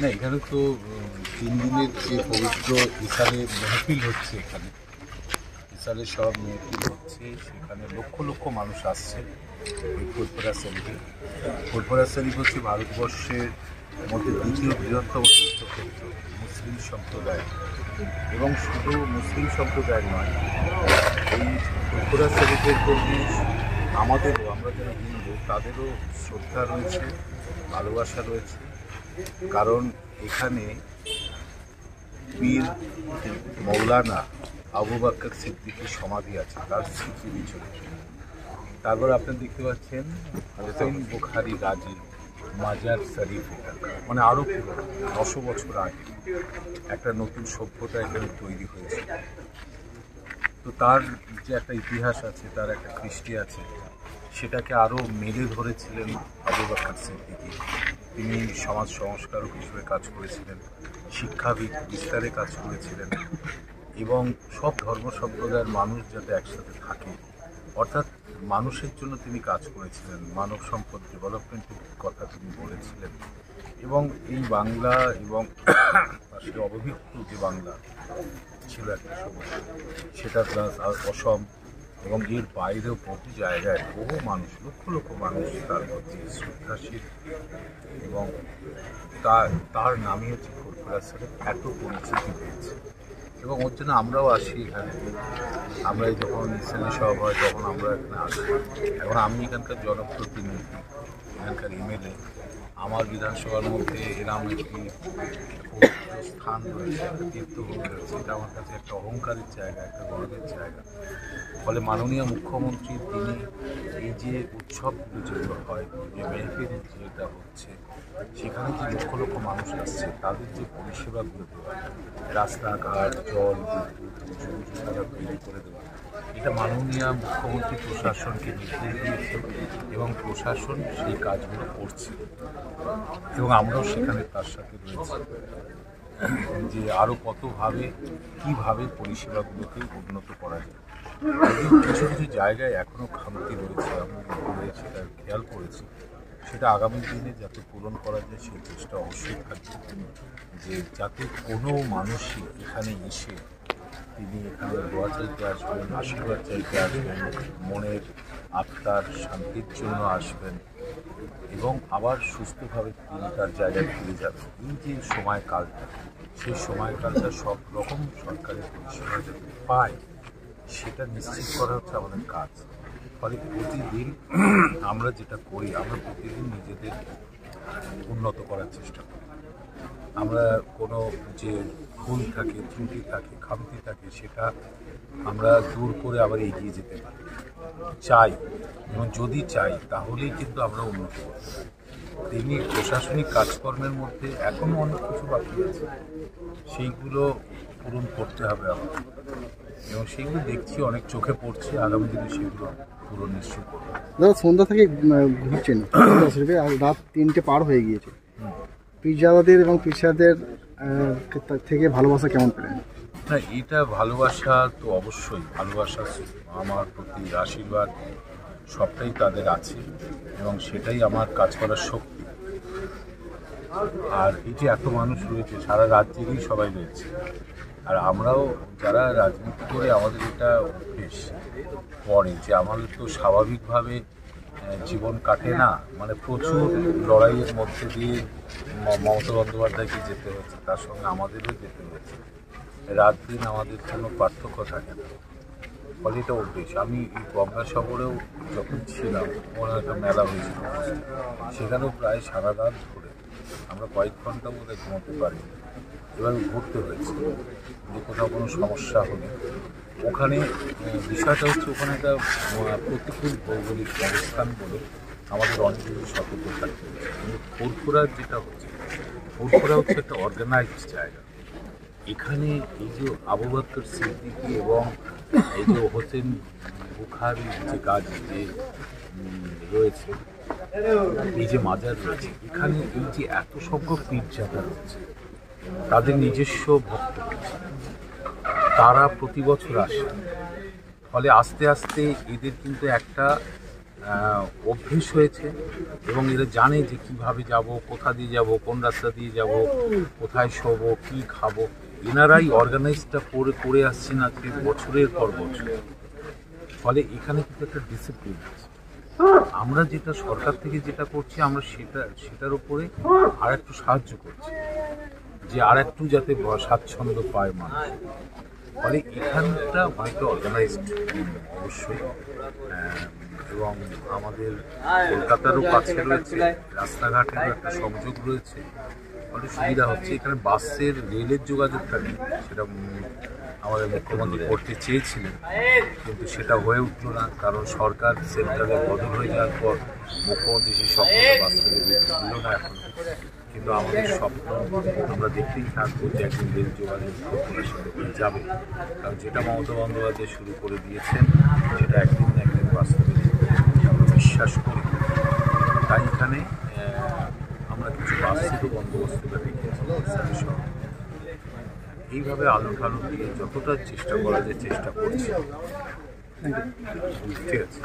না, এখানে তো 3 দিনের যে পবিত্র ইসারে মেহফিল হচ্ছে, এখানে ইসারের সব মেহফিল হচ্ছে, সেখানে লক্ষ লক্ষ মানুষ আসছে এই ফুরফুরা শরীফে। ফুরফুরা শরীফ হচ্ছে ভারতবর্ষের মধ্যে দ্বিতীয় বৃহত্তম তীর্থক্ষেত্র মুসলিম সম্প্রদায়, এবং শুধু মুসলিম সম্প্রদায় নয়, এই ফুরফুরা শরীফের প্রতি আমাদেরও, আমরা যারা হিন্দু তাদেরও শ্রদ্ধা রয়েছে, ভালোবাসা রয়েছে। কারণ এখানে পীর মৌলানা আবু বকর সিদ্দিকীর সমাধি আছে, তার স্মৃতি বিচরে। তারপর আপনি দেখতে পাচ্ছেন হোসেন বুখারী গাজী মাজার শরীফ, মানে আরও পুরো 900 বছর আগে একটা নতুন সভ্যতা এখানে তৈরি হয়েছে। তো তার যে একটা ইতিহাস আছে, তার একটা কৃষ্টি আছে, সেটাকে আরও মেলে ধরেছিলেন আবু বকর সিদ্দিকী। তিনি সমাজ সংস্কারক হিসেবে কাজ করেছিলেন, শিক্ষা বিস্তারে কাজ করেছিলেন, এবং সব ধর্ম সম্প্রদায়ের মানুষ যাতে একসাথে থাকে, অর্থাৎ মানুষের জন্য তিনি কাজ করেছিলেন। মানব সম্পদ ডেভেলপমেন্টের কথা তিনি বলেছিলেন। এবং এই বাংলা এবং পাশে অবহিত যে বাংলা ছিল একটা সময়, সেটা প্লাস অসম এবং এর বাইরেও বহু জায়গায় বহু মানুষ, লক্ষ লক্ষ মানুষ তার প্রতি শ্রদ্ধাশীল, এবং তার নামই হচ্ছে ফুরফুরা শরীফ এত পরিচিতি পেয়েছে। এবং ওর জন্য আমরাও আসি এখানে। আমরা যখন ইসলামী সভা হয় তখন আমরা এখানে আসি। এখন আমি এখানকার জনপ্রতিনিধি, এখানকার এমএলএ, আমার বিধানসভার মধ্যে এরকম একটি স্থান রয়েছে, একটা তীর্থভূমি রয়েছে, এটা আমার কাছে একটা অহংকারের জায়গা, একটা গর্বের জায়গা। ফলে মাননীয় মুখ্যমন্ত্রী তিনি এই যে উৎসবগুলো যেগুলো হয়, যে মেহফিল যেটা হচ্ছে, সেখানে যে লক্ষ লক্ষ মানুষ আসছে, তাদের যে পরিষেবাগুলো দেওয়া, রাস্তাঘাট, জল, বিদ্যুৎ, সুযোগ তৈরি করে দেওয়া, এটা মাননীয় মুখ্যমন্ত্রী প্রশাসনকে নির্দেশ দিয়েছে, এবং প্রশাসন সেই কাজগুলো করছে, এবং আমরাও সেখানে তার সাথে রয়েছি যে আরও কীভাবে পরিষেবাগুলোকে উন্নত করা যায়। কিছু কিছু জায়গায় এখনও খামতি রয়েছে, আমি সেটা খেয়াল করেছি। সেটা আগামী দিনে যাতে পূরণ করা যায় সেই চেষ্টা অবশ্যই থাকবে, যে যাতে কোনো মানুষই এখানে এসে তিনি এখানে দোয়া চাইতে আসবেন, আশীর্বাদ চাইতে আসবেন, মনের আত্মার শান্তির জন্য আসবেন, এবং আবার সুস্থভাবে তিনি তার জায়গায় ফিরে যাবেন। এই যে সময়কালটা, সেই সময়কালটা সব রকম সরকারি পরিষেবা যাতে পায়, সেটা নিশ্চিত করা হচ্ছে আমাদের কাজ। ফলে প্রতিদিন আমরা যেটা করি, আমরা প্রতিদিন নিজেদের উন্নত করার চেষ্টা করি। আমরা কোনো যে ভুল থাকে, ত্রুটি থাকে, খামতি থাকে, সেটা আমরা দূর করে আবার এগিয়ে যেতে চাই, এবং যদি চাই তাহলেই কিন্তু আমরা উন্নত করব। তেমনি প্রশাসনিক কাজকর্মের মধ্যে এখনও অনেক কিছু বাকি আছে, সেইগুলো পূরণ করতে হবে আমাদের, এবং সেইগুলো দেখছি, অনেক চোখে পড়ছে। আগামী দিনে সেগুলো পূরণ নিশ্চিত করবো। দাদা, সন্ধ্যা থেকে ঘুরছেন, আর রাত 3টে পার হয়ে গিয়েছে। পীরজাদাদের এবং পীরসাহেবদের থেকে ভালোবাসা কেমন পেলেন? না, এটা ভালোবাসা তো অবশ্যই, ভালোবাসা আমার প্রতি আশীর্বাদ সবটাই তাদের আছে, এবং সেটাই আমার কাজ করার শক্তি। আর এই যে এত মানুষ রয়েছে, সারা রাজ্যেরই সবাই রয়েছে, আর আমরাও যারা রাজনীতি করে আমাদের এটা অভ্যেস পড়ে যে আমাদের তো স্বাভাবিকভাবে জীবন কাটে না, মানে প্রচুর লড়াইয়ের মধ্যে দিয়ে মমতা বন্দ্যোপাধ্যায়কে যেতে হয়েছে, তার সঙ্গে আমাদেরও যেতে হয়েছে। রাত দিন আমাদের কোনো পার্থক্য থাকে না, ফলে এটা অভ্যেস। আমি এই গঙ্গাসাগরেও যখন ছিলাম, ওখানে একটা মেলা হয়েছিল, সেখানেও প্রায় সারা রাত ধরে আমরা কয়েক ঘন্টা বোধহয় ঘুমোতে পারি, এভাবে ঘুরতে হয়েছে যে কোথাও কোনো সমস্যা হলে। ওখানে বিষয়টা হচ্ছে, ওখানে একটা প্রতিকূল ভৌগোলিক অবস্থান বলে আমাদের অনেক কিছু সতর্ক থাকতে হয়েছে। কিন্তু ফুরফুরার যেটা হচ্ছে, ফুরফুরা হচ্ছে একটা অর্গানাইজড জায়গা। এখানে এই যে আবু বকর সিদ্দিকী এবং এই যে হোসেন বুখারী যে কাজ যে রয়েছে, এই যে মাজার রয়েছে, এখানে এই যে এত সংখ্যক পীরজাদা রয়েছে, তাদের নিজস্ব ভক্ত রয়েছে, তারা প্রতি বছর আসে। ফলে আস্তে আস্তে এদের কিন্তু একটা অভ্যেস হয়েছে এবং এরা জানে যে কিভাবে যাব, কোথা দিয়ে যাব, কোন রাস্তা দিয়ে যাব, কোথায় শোবো, কি খাবো। এনারাই অর্গানাইজটা করে আসছেন আজকে বছরের পর বছর। ফলে এখানে কিন্তু একটা ডিসিপ্লিন আছে। আমরা যেটা সরকার থেকে যেটা করছি, আমরা সেটার উপরে আর একটু সাহায্য করছি, যে আর একটু যাতে স্বাচ্ছন্দ্য পায় মানুষ। ফলে এখানটা অনেকটা অর্গানাইজড অবশ্যই, এবং আমাদের কলকাতারও কাছে রয়েছে, রাস্তাঘাটেরও একটা সংযোগ রয়েছে। ফলে সুবিধা হচ্ছে। এখানে বাসের রেলের যোগাযোগটা নেই, সেটা আমাদের মুখ্যমন্ত্রী করতে চেয়েছিলেন, কিন্তু সেটা হয়ে উঠলো না, কারণ সরকার সেন্টারে বদল হয়ে যাওয়ার পর মুখ্যমন্ত্রী সেই স্বপ্নটা বাস্তবে দিল না এখন। কিন্তু আমাদের স্বপ্ন আমরা দেখতেই থাকবো যে একদিন রেল যোগাযোগ কর্পোরেশন যাবে, কারণ যেটা মমতা বন্দ্যোপাধ্যায় শুরু করে দিয়েছেন সেটা একদিন না একদিন বাস্তবে আমরা বিশ্বাস করি। তাই এখানে আমরা কিছু বাসেরও বন্দোবস্ত রেখেছি। এইভাবে আলো ঠালো দিয়ে যতটা চেষ্টা করা যায় চেষ্টা করছি। ঠিক আছে।